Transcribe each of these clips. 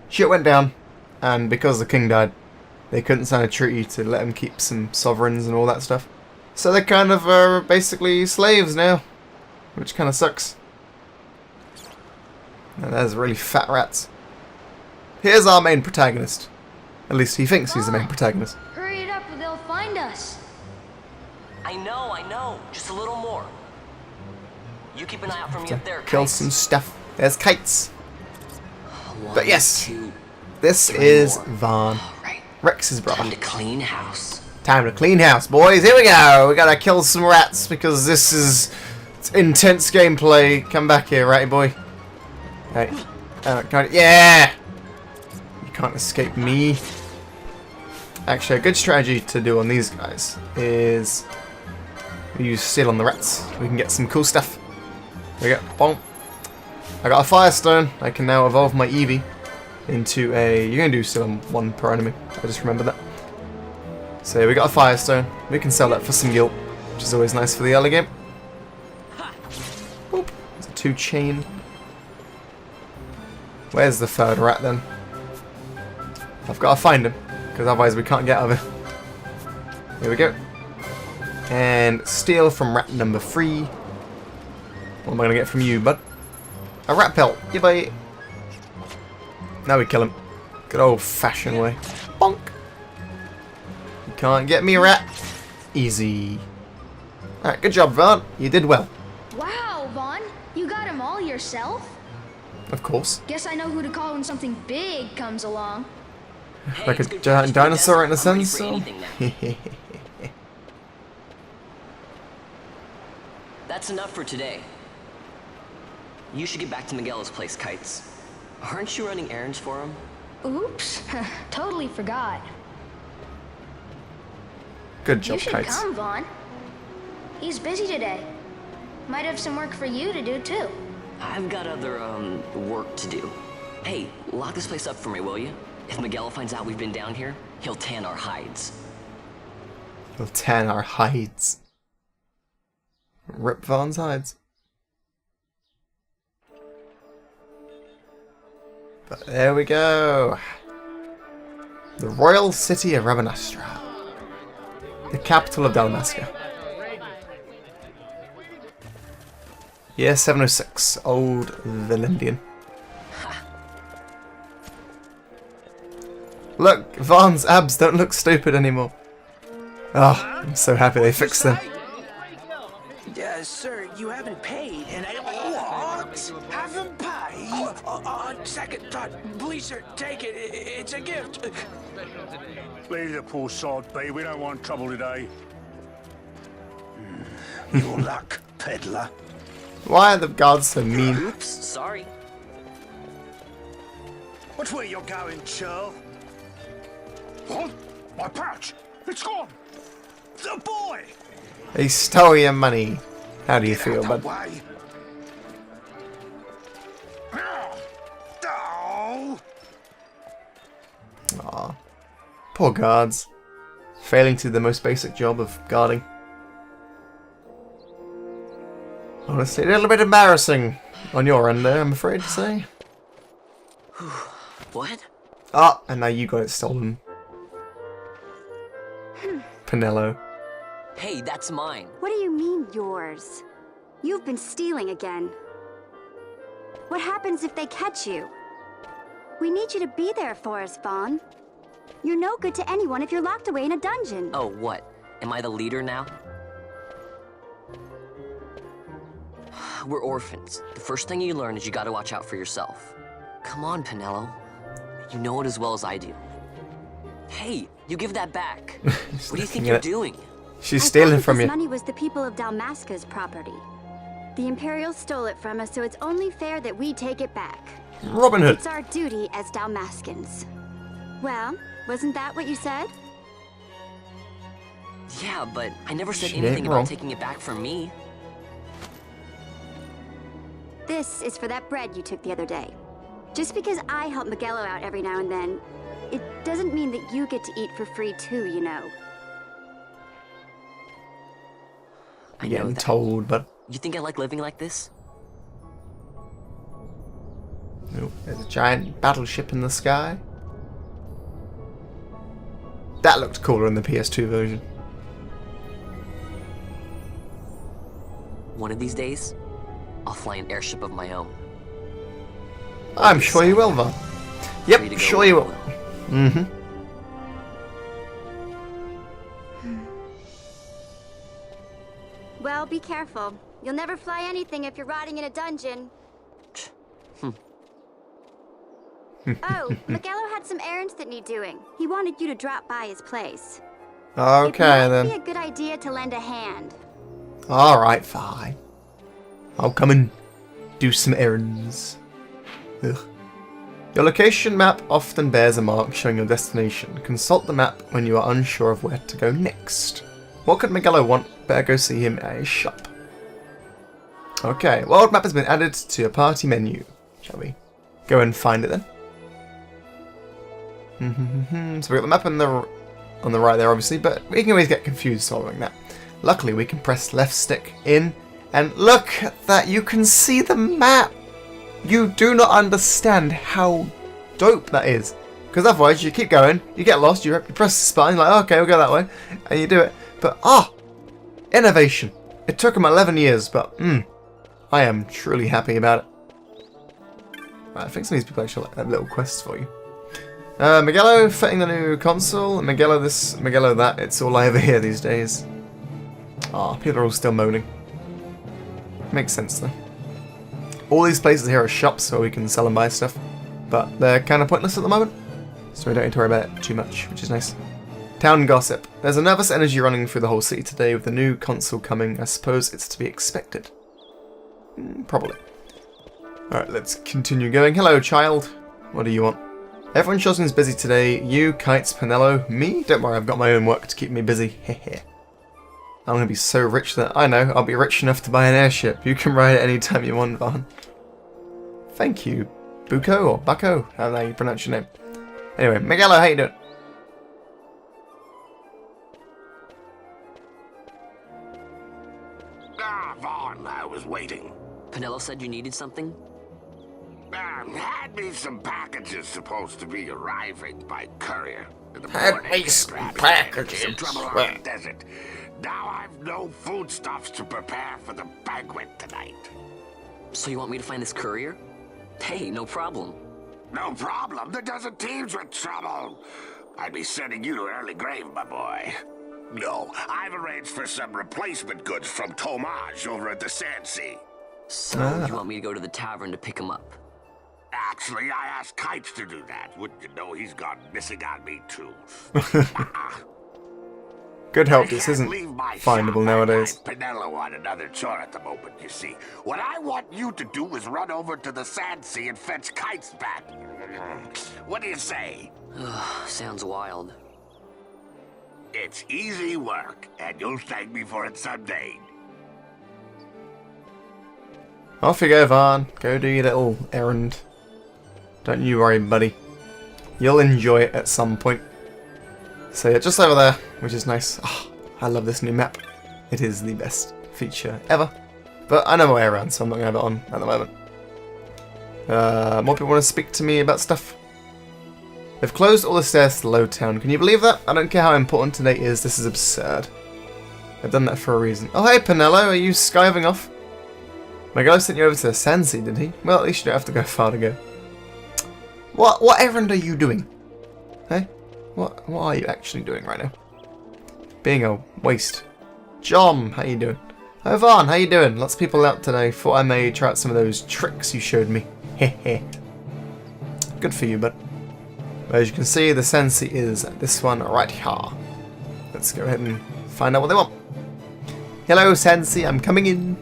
shit went down, and because the king died, they couldn't sign a treaty to let him keep some sovereigns and all that stuff. So they kind of are basically slaves now, which kind of sucks. And there's really fat rats. Here's our main protagonist. At least he thinks he's the main protagonist. Hurry it up or they'll find us. I know. Just a little more. You keep an eye out for me up there, Kill Kytes. some stuff. There's Kytes. One, But yes, two, this three is more. Vaan, Right. Rex's brother. Time to clean house. Time to clean house, boys. Here we go. We gotta kill some rats because this is intense gameplay. Come back here, ratty boy. Hey. Yeah! You can't escape me. Actually, a good strategy to do on these guys is we use steel on the rats. We can get some cool stuff. There we go. Boom. I got a firestone. I can now evolve my Eevee into a... You're going to do steel on one per enemy. I just remembered that. So we got a firestone. We can sell that for some guilt, which is always nice for the early game. Boop. There's a 2-chain. Where's the third rat then? I've got to find him, because otherwise we can't get out of it. Here we go. And steal from rat number 3. What am I going to get from you, bud? A rat pelt. Yeah, bye. Now we kill him. Good old-fashioned way. Bonk. You can't get me, rat. Easy. Alright, good job, Vaan. You did well. Wow, Vaan, you got him all yourself? Of course. Guess I know who to call when something big comes along. Hey, Like it's a good giant practice for the dinosaur in a desert. I'm ready sense, for so... anything now. That's enough for today. You should get back to Miguel's place, Kytes. Aren't you running errands for him? Oops, totally forgot. Good You job, should Kytes. come, Vaan. He's busy today. Might have some work for you to do, too. I've got other, work to do. Hey, lock this place up for me, will you? If Miguel finds out we've been down here, he'll tan our hides. We'll tan our hides. Rip Vaan's hides. But there we go. The royal city of Rabanastre. The capital of Dalmasca. Year 706. Old Valendian. Look, Vaan's abs don't look stupid anymore. Oh, I'm so happy they fixed them. Sir, you haven't paid, and I... What? Haven't paid? On second thought, please, sir, take it. It's a gift. Leave the poor sod be. We don't want trouble today. Your luck, peddler. Why are the guards so mean? Oops, sorry. Watch where you're going, churl. What? My pouch! It's gone! The boy! They stole your money. How do you feel, bud? Way. Oh. Aw. Poor guards. Failing to do the most basic job of guarding. Honestly, a little bit embarrassing on your end there, I'm afraid to say. What? Ah, and now you got it stolen. Pinello. Hey, that's mine. What do you mean, yours? You've been stealing again. What happens if they catch you? We need you to be there for us, Vaan. You're no good to anyone if you're locked away in a dungeon. Oh, what? Am I the leader now? We're orphans. The first thing you learn is you gotta watch out for yourself. Come on, Pinello. You know it as well as I do. Hey, you give that back. What do you think you're doing? She's I stealing thought from this you. money was the people of Dalmasca's property. The Imperials stole it from us, so it's only fair that we take it back. Robin Hood. It's our duty as Dalmascans. Well, wasn't that what you said? Yeah, but I never said She anything ain't about wrong. taking it back from me. This is for that bread you took the other day. Just because I help Miguelo out every now and then, it doesn't mean that you get to eat for free too, you know. I know Getting that. told, but You think I like living like this? Oh, there's a giant battleship in the sky. That looked cooler in the PS2 version. One of these days, I'll fly an airship of my own. I'm sure you will, Vaan. Free to Yep, go sure where you I will. Mm-hmm. Well, be careful. You'll never fly anything if you're rotting in a dungeon. Oh, Miguelo had some errands that need doing. He wanted you to drop by his place. Okay, It might then. be a good idea to lend a hand. Alright, fine. I'll come and do some errands. Ugh. Your location map often bears a mark showing your destination. Consult the map when you are unsure of where to go next. What could Miguelo want? Better go see him at his shop. Okay, world map has been added to your party menu. Shall we go and find it then? So we got the map on the right there, obviously, but we can always get confused following that. Luckily, we can press left stick in, and look at that, you can see the map! You do not understand how dope that is. Because otherwise, you keep going, you get lost, you press the spine, like, okay, we'll go that way, and you do it. But, innovation. It took them 11 years, but, I am truly happy about it. Right, I think some of these people actually have little quests for you. Miguelo fitting the new console, Miguelo this, Miguelo that, it's all I ever hear these days. People are all still moaning. Makes sense though. All these places here are shops where we can sell and buy stuff, but they're kind of pointless at the moment, so we don't need to worry about it too much, which is nice. Town gossip. There's a nervous energy running through the whole city today with the new console coming. I suppose it's to be expected. Probably. Alright, let's continue going. Hello, child. What do you want? Everyone sure seems busy today. You, Kytes, Penello, me? Don't worry, I've got my own work to keep me busy. Hehe. I'm gonna be so rich that, I know, I'll be rich enough to buy an airship. You can ride it any time you want, Vaan. Thank you, Buko, or Bucko, however you pronounce your name. Anyway, Miguelo, how you doing? Vaan, I was waiting. Penello said you needed something? Had me some packages supposed to be arriving by courier in the Had morning. me some Perhaps packages. Some trouble on Well. the desert. Now I've no foodstuffs to prepare for the banquet tonight. So you want me to find this courier? Hey, no problem. No problem. The desert teems with trouble. I'd be sending you to early grave, my boy. No, I've arranged for some replacement goods from Tomage over at the Sandsea. So you want me to go to the tavern to pick him up? Actually, I asked Kytes to do that. Wouldn't you know he's gone missing on me, too. Good help, I this can't isn't leave my findable shop. nowadays. I got Penello on another chore at the moment, you see. What I want you to do is run over to the Sandsea and fetch Kytes back. What do you say? Sounds wild. It's easy work, and you'll thank me for it someday. Off you go, Vaan. Go do your little errand. Don't you worry, buddy. You'll enjoy it at some point. So yeah, just over there, which is nice. Oh, I love this new map. It is the best feature ever. But I know my way around, so I'm not going to have it on at the moment. More people want to speak to me about stuff. They've closed all the stairs to the low town. Can you believe that? I don't care how important today is. This is absurd. They've done that for a reason. Oh, hey, Penello. Are you skiving off? My guy sent you over to the Sandsea, did he? Well, at least you don't have to go far to go. What errand are you doing? Hey? What are you actually doing right now? Being a waste. John, how you doing? Oh, Vaan, how you doing? Lots of people out today. Thought I may try out some of those tricks you showed me. Hehe. Good for you, bud. But as you can see, the Sandsea is this one right here. Let's go ahead and find out what they want. Hello, Sandsea, I'm coming in.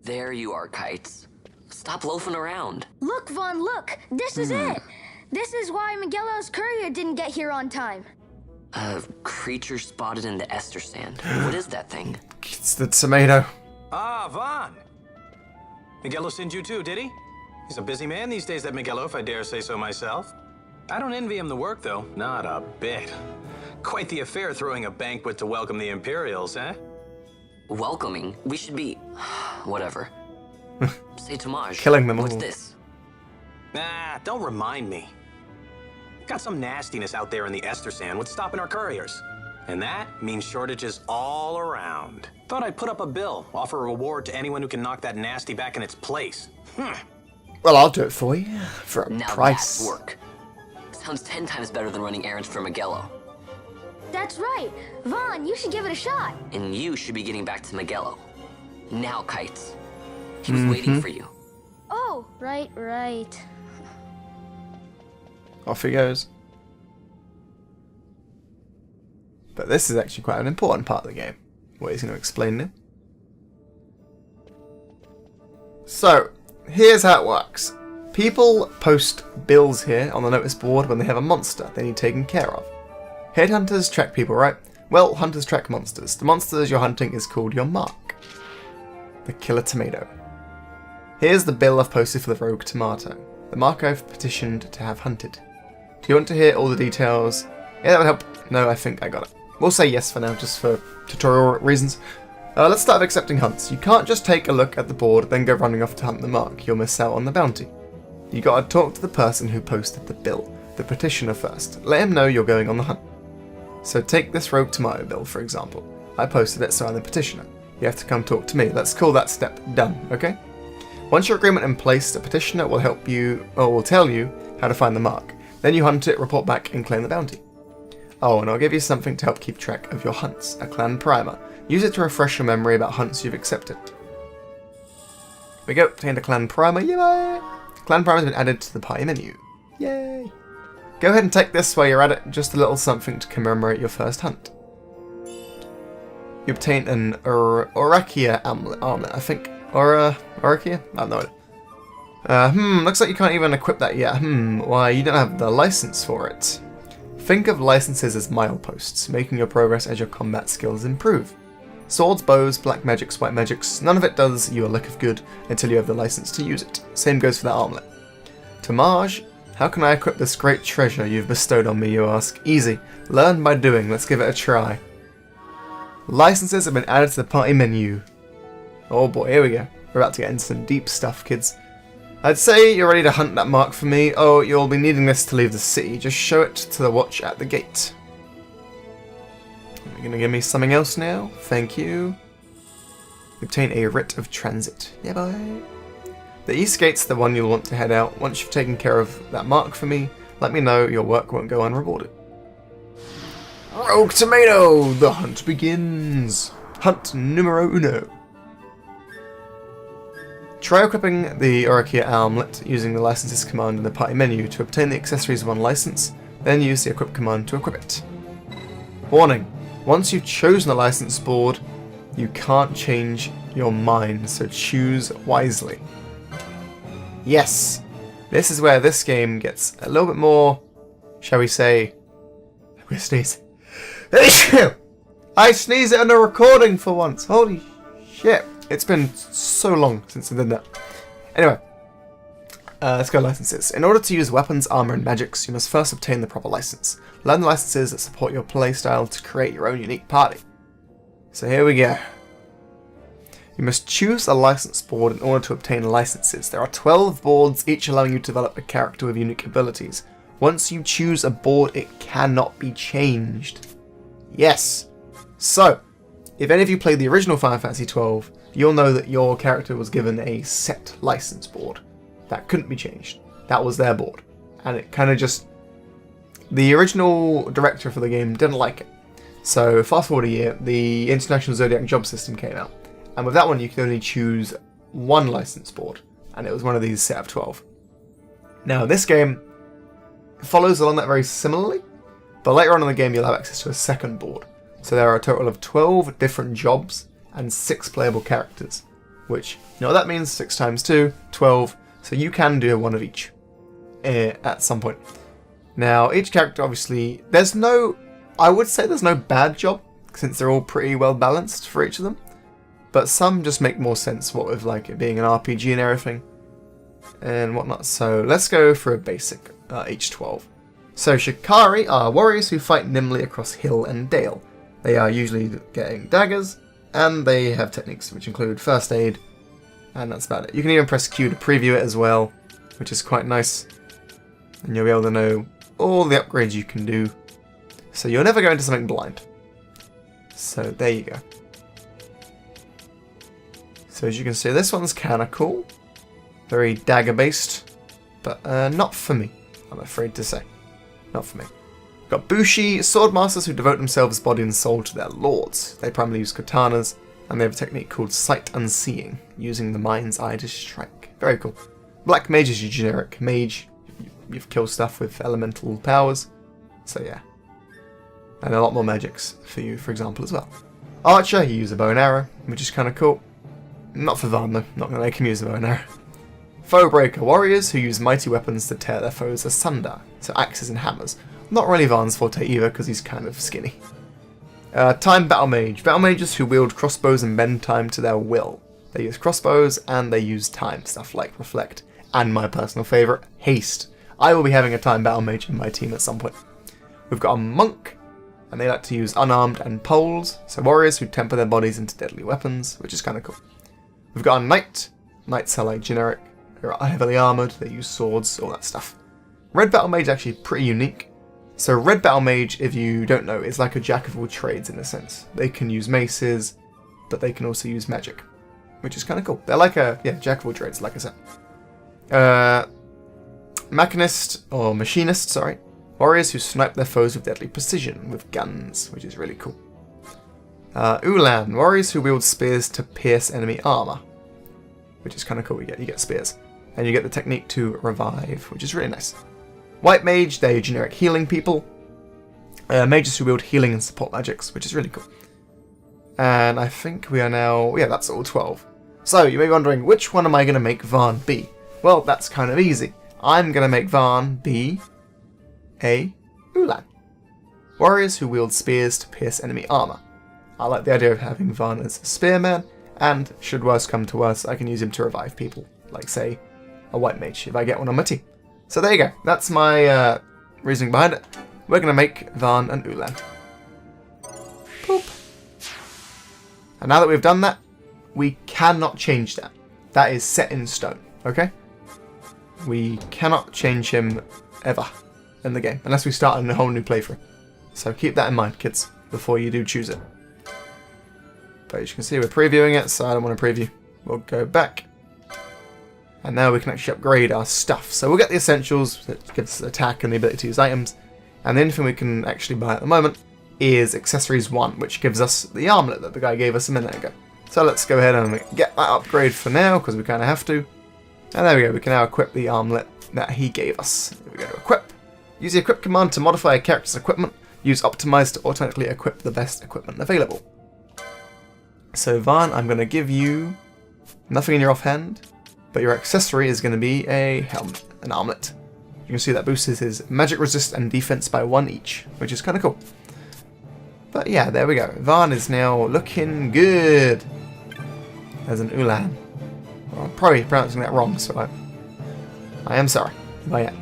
There you are, Kytes. Stop loafing around. Look, Vaan, look! This is it! This is why Miguelo's courier didn't get here on time. A creature spotted in the Ester Sand. What is that thing? It's the tomato. Ah, Vaan. Miguelo sent you too, did he? He's a busy man these days, that Miguelo, if I dare say so myself. I don't envy him the work, though. Not a bit. Quite the affair throwing a banquet to welcome the Imperials, eh? Welcoming? We should be... whatever. Say, Tomaj, Killing them what's all. this? Nah, don't remind me. Got some nastiness out there in the Ester Sand. What's stopping our couriers? And that means shortages all around. Thought I'd put up a bill, offer a reward to anyone who can knock that nasty back in its place. Well, I'll do it for you. For a Now price. that's work. Sounds 10 times better than running errands for Magello. That's right. Vaan, you should give it a shot. And you should be getting back to Magello. Now, Kytes. He was waiting for you. Oh, right. Off he goes. But this is actually quite an important part of the game. What he's going to explain now. So, here's how it works. People post bills here on the notice board when they have a monster they need taken care of. Headhunters track people, right? Well, hunters track monsters. The monsters you're hunting is called your mark. The killer tomato. Here's the bill I've posted for the rogue tomato. The mark I've petitioned to have hunted. Do you want to hear all the details? Yeah, that would help. No, I think I got it. We'll say yes for now, just for tutorial reasons. Let's start with accepting hunts. You can't just take a look at the board, then go running off to hunt the mark. You'll miss out on the bounty. You gotta talk to the person who posted the bill, the petitioner first. Let him know you're going on the hunt. So take this rogue tomato bill, for example. I posted it, so I'm the petitioner. You have to come talk to me. Let's call that step done, okay? Once your agreement in place, the petitioner will help you, or will tell you how to find the mark. Then you hunt it, report back, and claim the bounty. Oh, and I'll give you something to help keep track of your hunts, a clan primer. Use it to refresh your memory about hunts you've accepted. Here we go, obtained a clan primer, yay! Clan primer has been added to the party menu. Yay! Go ahead and take this while you're at it, just a little something to commemorate your first hunt. You obtain an Orakia armlet, I think. Orakia? I don't know. Looks like you can't even equip that yet. Why, you don't have the license for it. Think of licenses as mileposts, making your progress as your combat skills improve. Swords, bows, black magics, white magics, none of it does you a lick of good until you have the license to use it. Same goes for that armlet. Tomaj, how can I equip this great treasure you've bestowed on me, you ask? Easy. Learn by doing. Let's give it a try. Licenses have been added to the party menu. Oh boy, here we go. We're about to get into some deep stuff, kids. I'd say you're ready to hunt that mark for me. Oh, you'll be needing this to leave the city. Just show it to the watch at the gate. Are you going to give me something else now? Thank you. Obtain a writ of transit. Yeah, boy. The east gate's the one you'll want to head out. Once you've taken care of that mark for me, let me know your work won't go unrewarded. Rogue Tomato! The hunt begins! Hunt numero uno. Try equipping the Orakia armlet using the licenses command in the party menu to obtain the accessories one license, then use the equip command to equip it. Warning! Once you've chosen the license board, you can't change your mind, so choose wisely. Yes! This is where this game gets a little bit more, shall we say... I'm gonna sneeze. I sneeze it on a recording for once! Holy shit! It's been so long since I did that. Anyway, let's go licenses. In order to use weapons, armor, and magics, you must first obtain the proper license. Learn the licenses that support your playstyle to create your own unique party. So here we go. You must choose a license board in order to obtain licenses. There are 12 boards, each allowing you to develop a character with unique abilities. Once you choose a board, it cannot be changed. Yes. So, if any of you played the original Final Fantasy XII, you'll know that your character was given a set license board. That couldn't be changed. That was their board. And it kind of just... The original director for the game didn't like it. So fast forward a year, the International Zodiac job system came out. And with that one you could only choose one license board. And it was one of these set of 12. Now this game follows along that very similarly. But later on in the game you'll have access to a second board. So there are a total of 12 different jobs and 6 playable characters, which, you know what that means, 6 times 2, 12, so you can do one of each at some point. Now, each character, obviously, I would say there's no bad job, since they're all pretty well balanced for each of them, but some just make more sense, what with like it being an RPG and everything, and whatnot. So let's go for a basic, each 12. So Shikari are warriors who fight nimbly across hill and dale. They are usually getting daggers, and they have techniques which include first aid, and that's about it. You can even press Q to preview it as well, which is quite nice. And you'll be able to know all the upgrades you can do, so you'll never go into something blind. So there you go. So as you can see, this one's kinda cool. Very dagger based, but not for me, I'm afraid to say. Not for me. Got Bushi, swordmasters who devote themselves body and soul to their lords. They primarily use katanas, and they have a technique called sight unseeing, using the mind's eye to strike. Very cool. Black mage is your generic mage. You've killed stuff with elemental powers, so yeah. And a lot more magics for you, for example, as well. Archer, you use a bow and arrow, which is kind of cool. Not for Vaan though, not going to make him use a bow and arrow. Foebreaker warriors who use mighty weapons to tear their foes asunder, so axes and hammers. Not really Vaan's forte either, because he's kind of skinny. Time battle mage. Battle mages who wield crossbows and bend time to their will. They use crossbows and they use time, stuff like reflect, and my personal favourite, haste. I will be having a time battle mage in my team at some point. We've got a monk, and they like to use unarmed and poles, so warriors who temper their bodies into deadly weapons, which is kind of cool. We've got a knight. Knights are like generic. They're heavily armoured, they use swords, all that stuff. Red Battle Mage is actually pretty unique. So Red Battle Mage, if you don't know, is like a jack of all trades in a sense. They can use maces, but they can also use magic, which is kind of cool. They're like a, jack of all trades, like I said. Machinist, or machinist, sorry. Warriors who snipe their foes with deadly precision, with guns, which is really cool. Ulan, warriors who wield spears to pierce enemy armour, which is kind of cool. You get spears. And you get the technique to revive, which is really nice. White Mage, they're generic healing people. Mages who wield healing and support magics, which is really cool. And I think we are now, that's all 12. So you may be wondering, which one am I going to make Vaan be? Well, that's kind of easy. I'm going to make Vaan be a Ulan. Warriors who wield spears to pierce enemy armour. I like the idea of having Vaan as a spearman, and should worse come to worse, I can use him to revive people, like say a white mage if I get one on my team. So there you go, that's my reasoning behind it. We're going to make Vaan and Ulan. Boop. And now that we've done that, we cannot change that. That is set in stone, okay? We cannot change him ever in the game, unless we start a whole new playthrough. So keep that in mind, kids, before you do choose it. But as you can see, we're previewing it, so I don't want to preview. We'll go back. And now we can actually upgrade our stuff. So we'll get the essentials, that gives us attack and the ability to use items. And the only thing we can actually buy at the moment is Accessories 1, which gives us the armlet that the guy gave us a minute ago. So let's go ahead and get that upgrade for now, because we kind of have to. And there we go, we can now equip the armlet that he gave us. Here we go to equip. Use the equip command to modify a character's equipment. Use optimize to automatically equip the best equipment available. So Vaan, I'm going to give you nothing in your offhand, but your accessory is going to be a helmet, an armlet. You can see that boosts his magic resist and defense by 1 each, which is kind of cool. But yeah, there we go. Vaan is now looking good as an Ulan. Well, I'm probably pronouncing that wrong, so I am sorry if I am.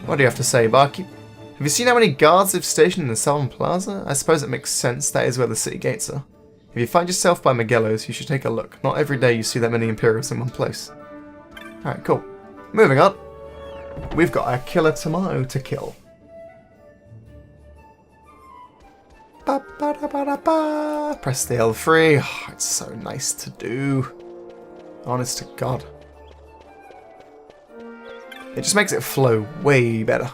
What do you have to say, barkeep? Have you seen how many guards they've stationed in the Southern Plaza? I suppose it makes sense, that is where the city gates are. If you find yourself by Magello's, you should take a look. Not every day you see that many Imperials in one place. Alright, cool. Moving on. We've got a killer tomato to kill. Ba-ba-da-ba-da-ba. Press the L3. Oh, it's so nice to do. Honest to God. It just makes it flow way better.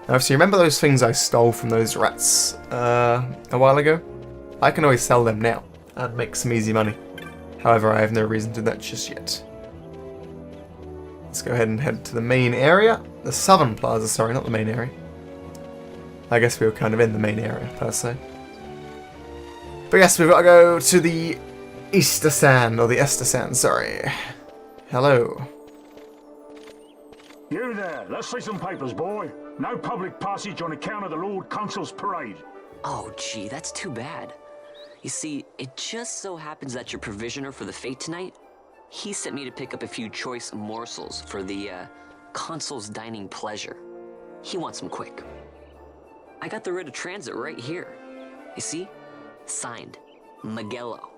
Now, if you remember those things I stole from those rats a while ago? I can always sell them now and make some easy money. However, I have no reason to do that just yet. Let's go ahead and head to the main area. The Southern Plaza, sorry, not the main area. I guess we were kind of in the main area, per se. But yes, we've got to go to the Eastersan, or the Estersan, sorry. Hello. You there, let's see some papers, boy. No public passage on account of the Lord Consul's parade. Oh, gee, that's too bad. You see, it just so happens that your provisioner for the fete tonight, he sent me to pick up a few choice morsels for the Consul's dining pleasure. He wants them quick. I got the writ of transit right here. You see? Signed, Miguelo.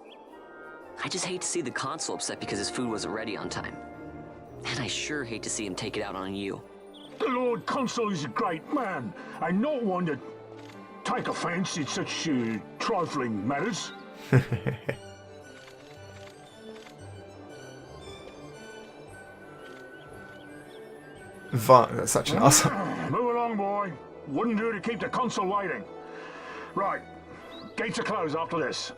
I just hate to see the consul upset because his food wasn't ready on time. And I sure hate to see him take it out on you. The Lord Consul is a great man, and not one to take offence in such trifling matters. Vaan, that's such an awesome. Move along, boy. Wouldn't do to keep the Consul waiting. Right. Gates are closed after this.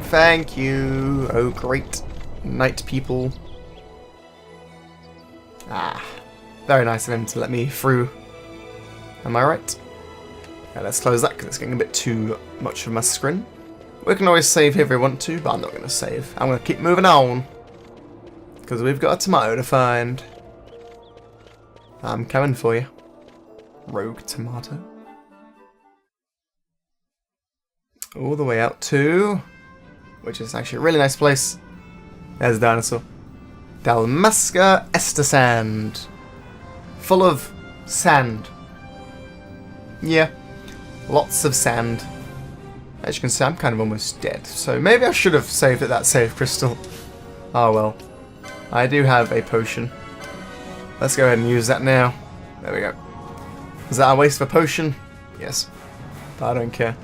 Thank you. Oh, great. Night people. Ah. Very nice of him to let me through. Am I right? Yeah, let's close that because it's getting a bit too much of my screen. We can always save here if we want to, but I'm not going to save. I'm going to keep moving on. Because we've got a tomato to find. I'm coming for you. Rogue tomato. All the way out to... which is actually a really nice place. There's a dinosaur. Dalmasca Ester Sand. Full of sand. Yeah. Lots of sand. As you can see, I'm kind of almost dead. So maybe I should have saved at that save crystal. Oh well. I do have a potion. Let's go ahead and use that now. There we go. Is that a waste of a potion? Yes. But I don't care.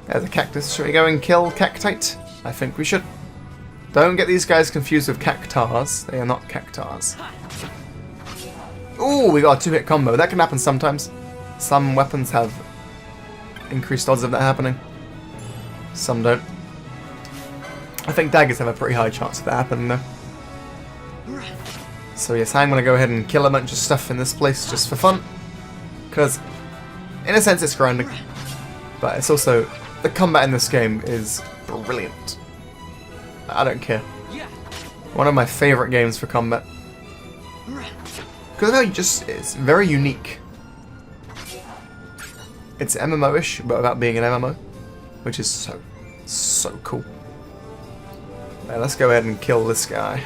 There's a cactus. Should we go and kill Cactite? I think we should. Don't get these guys confused with cactars. They are not cactars. Ooh, we got a two-hit combo. That can happen sometimes. Some weapons have increased odds of that happening. Some don't. I think daggers have a pretty high chance of that happening though. So yes, I'm going to go ahead and kill a bunch of stuff in this place just for fun. Because, in a sense, it's grinding. But it's also... the combat in this game is brilliant. I don't care. One of my favourite games for combat. Because it's very unique. It's MMO-ish, but without being an MMO. Which is so cool. Now, let's go ahead and kill this guy.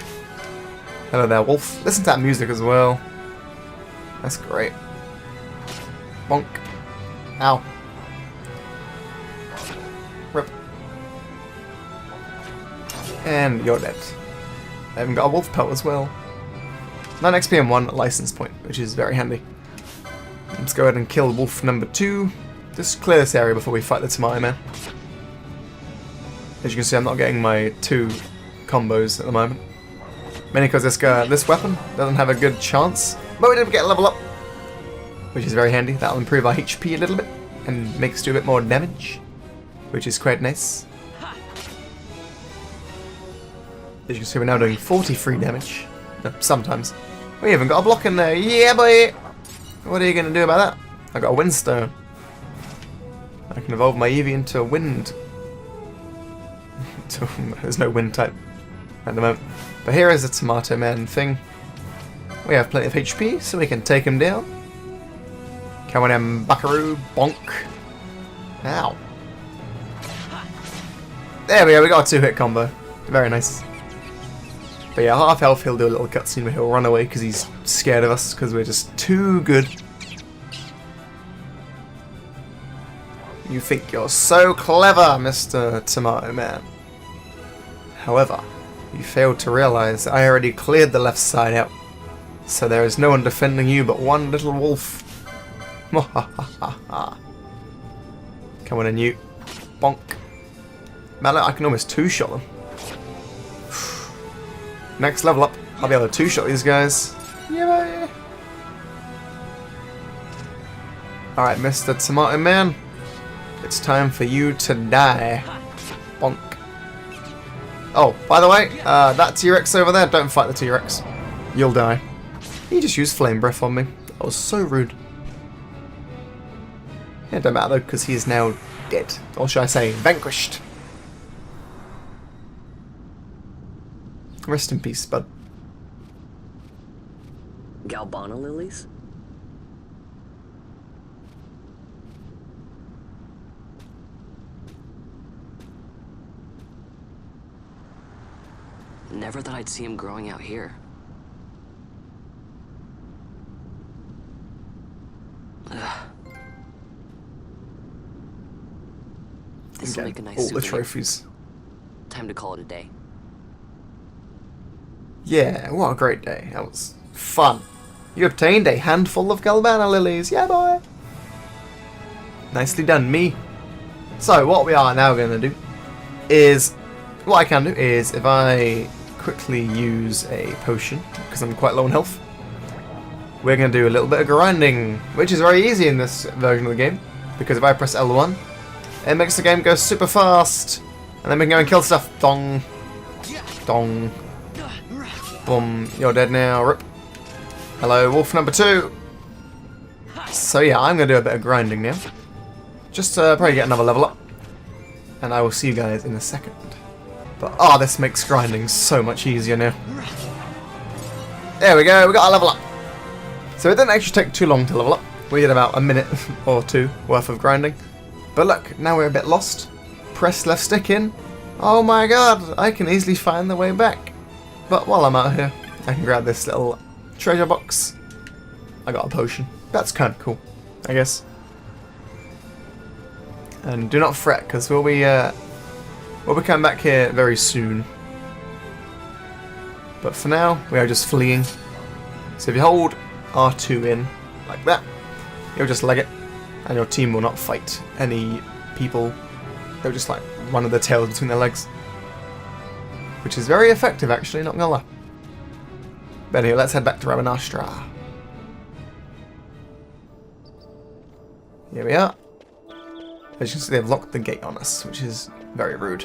Hello there, wolf. Listen to that music as well. That's great. Bonk. Ow. Rip. And you're dead. I even got a wolf pelt as well. 9 XP and 1 license point, which is very handy. Let's go ahead and kill wolf number 2. Just clear this area before we fight the Tomato Man. As you can see, I'm not getting my 2 combos at the moment. Mainly because this weapon doesn't have a good chance. But we did get a level up, which is very handy. That'll improve our HP a little bit and make us do a bit more damage, which is quite nice. As you can see, we're now doing 43 damage. No, sometimes. We even got a block in there. Yeah, boy! What are you going to do about that? I got a windstone. I can evolve my Eevee into a wind. There's no wind type at the moment. But here is the Tomato Man thing. We have plenty of HP, so we can take him down. Come on in, buckaroo. Bonk. Ow. There we go, we got a 2-hit combo. Very nice. But yeah, half health, he'll do a little cutscene where he'll run away because he's scared of us because we're just too good. You think you're so clever, Mr. Tomato Man. However, you failed to realize that I already cleared the left side out. So there is no one defending you but one little wolf. Come on in, you. Bonk. Man, I can almost 2-shot them. Next level up, I'll be able to 2-shot these guys. Yeah. Alright, Mr. Tomato Man. It's time for you to die. Bonk. Oh, by the way, that T-Rex over there, don't fight the T-Rex. You'll die. He just used flame breath on me. That was so rude. Yeah, don't matter though, because he is now dead. Or should I say, vanquished. Rest in peace, bud. Galbana lilies? Never thought I'd see him growing out here. This'll make a nice all the souvenir. trophies. Time to call it a day. Yeah, what a great day. That was fun. You obtained a handful of Galvana lilies. Yeah, boy. Nicely done, me. So, what we are now going to do is... What I can do is, if I quickly use a potion, because I'm quite low on health, we're going to do a little bit of grinding, which is very easy in this version of the game, because if I press L1, it makes the game go super fast, and then we can go and kill stuff. Dong. Dong. Boom. You're dead now. Rip. Hello, wolf number 2. So yeah, I'm going to do a bit of grinding now. Just to probably get another level up. And I will see you guys in a second. But, oh, this makes grinding so much easier now. There we go, we got a level up. So it didn't actually take too long to level up. We did about a minute or 2 worth of grinding. But look, now we're a bit lost. Press left stick in. Oh my god, I can easily find the way back. But while I'm out here, I can grab this little treasure box. I got a potion. That's kind of cool, I guess. And do not fret, because we'll be coming back here very soon. But for now, we are just fleeing. So if you hold R2 in, like that, you'll just leg it, and your team will not fight any people. They'll just like run with their tails between their legs. Which is very effective, actually, not gonna lie. But anyway, let's head back to Rabanastre. Here we are. As you can see, they've locked the gate on us, which is very rude.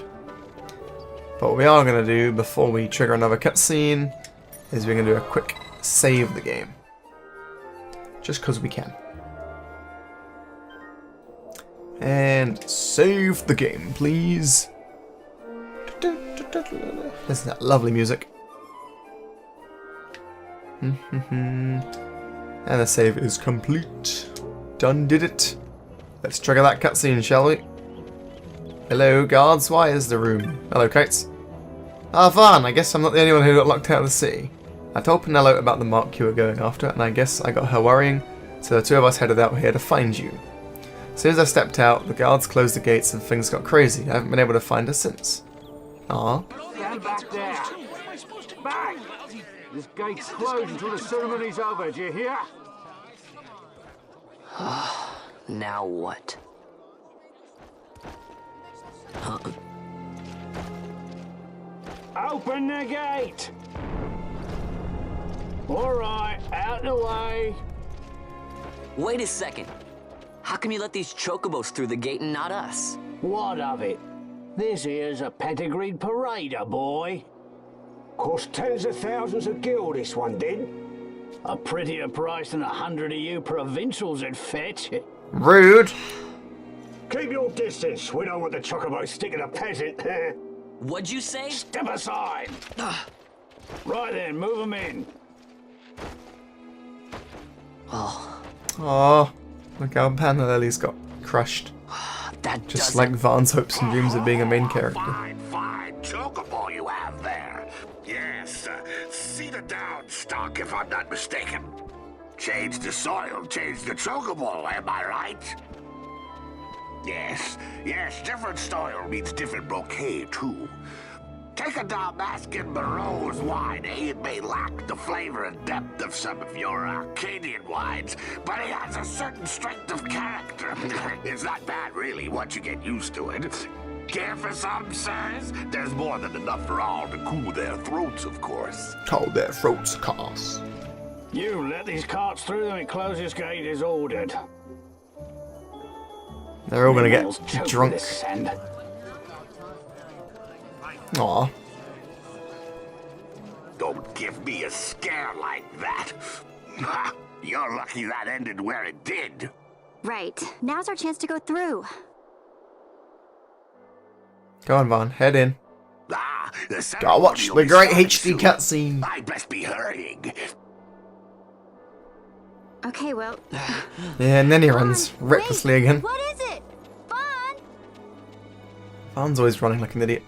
But what we are going to do before we trigger another cutscene is we're going to do a quick save the game. Just because we can. And save the game, please. Listen to that lovely music. And the save is complete. Done did it. Let's trigger that cutscene, shall we? Hello, guards. Why is the room? Hello, Kytes. Ah, Vaan, I guess I'm not the only one who got locked out of the city. I told Penelo about the mark you were going after, and I guess I got her worrying, so the 2 of us headed out here to find you. As soon as I stepped out, the guards closed the gates and things got crazy. I haven't been able to find her since. Ah. Stand back there. Back! This gate's closed until the ceremony's over, do you hear? Now what? Open the gate! Alright, out the way. Wait a second. How come you let these chocobos through the gate and not us? What of it? This here's a pedigreed parader, boy. Cost tens of thousands of gil, this one did. A prettier price than 100 of you provincials would fetch. Rude. Keep your distance. We don't want the chocobo sticking a peasant. What'd you say? Step aside. Right then, move them in. Oh, Oh, look how Panda Lily's got crushed. that Just doesn't... like Vaan's hopes and dreams of being a main character. Fine, fine. Chocobo you have there. Yes, cedar down stock if I'm not mistaken. Change the soil, change the chocobo, am I right? Yes, different soil means different bouquet too. Take a Damascus Barreau's wine, It may lack the flavor and depth of some of your Arcadian wines, but it has a certain strength of character. It's not bad, really, once you get used to it. Care for some, sirs? There's more than enough for all to cool their throats, of course. Cool their throats, cars. You let these carts through and close this gate as ordered. They're all gonna Animals get choke with drunk. this sand. Aw. Don't give me a scare like that. You're lucky that ended where it did. Right. Now's our chance to go through. Go on, Vaan. Head in. The Gotta watch ceremony the will be great starting HD soon. cutscene. I'd best be hurrying. Okay, well... Yeah, and then he runs Vaan, recklessly wait, again. What is it? Vaan! Vaan's always running like an idiot.